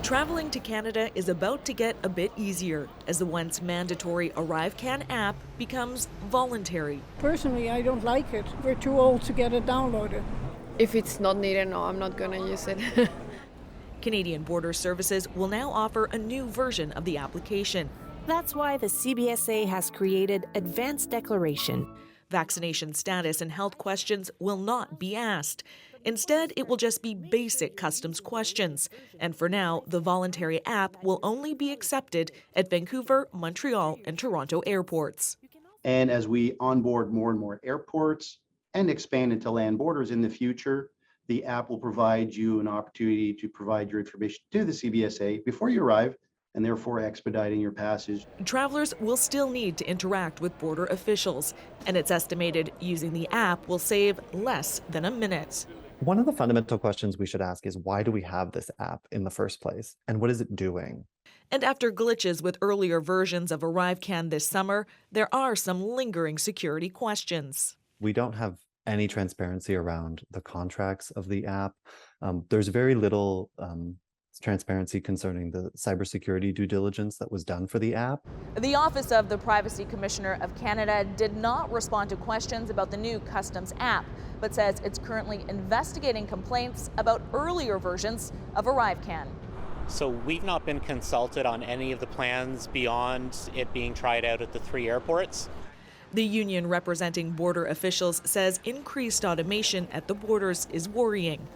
Traveling to Canada is about to get a bit easier as the once mandatory ArriveCan app becomes voluntary. Personally, I don't like it. We're too old to get it downloaded. If it's not needed, no, I'm not going to use it. Canadian Border Services will now offer a new version of the application. That's why the CBSA has created Advanced Declaration. Vaccination status and health questions will not be asked. Instead, it will just be basic customs questions. And for now, the voluntary app will only be accepted at Vancouver, Montreal, and Toronto airports. And as we onboard more and more airports and expand into land borders in the future, the app will provide you an opportunity to provide your information to the CBSA before you arrive, and therefore expediting your passage. Travelers will still need to interact with border officials, and it's estimated using the app will save less than a minute. One of the fundamental questions we should ask is, why do we have this app in the first place? And what is it doing? And after glitches with earlier versions of ArriveCan this summer, there are some lingering security questions. We don't have any transparency around the contracts of the app. There's very little transparency concerning the cybersecurity due diligence that was done for the app. The Office of the Privacy Commissioner of Canada did not respond to questions about the new customs app, but says it's currently investigating complaints about earlier versions of ArriveCan. So we've not been consulted on any of the plans beyond it being tried out at the 3 airports. The union representing border officials says increased automation at the borders is worrying.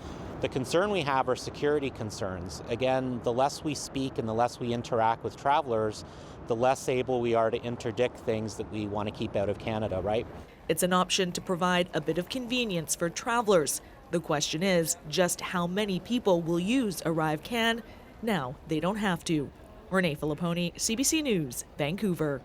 The concern we have are security concerns. Again, the less we speak and the less we interact with travelers, the less able we are to interdict things that we want to keep out of Canada, right? It's an option to provide a bit of convenience for travelers. The question is just how many people will use ArriveCan. Now they don't have to. Renee Filipponi, CBC News, Vancouver.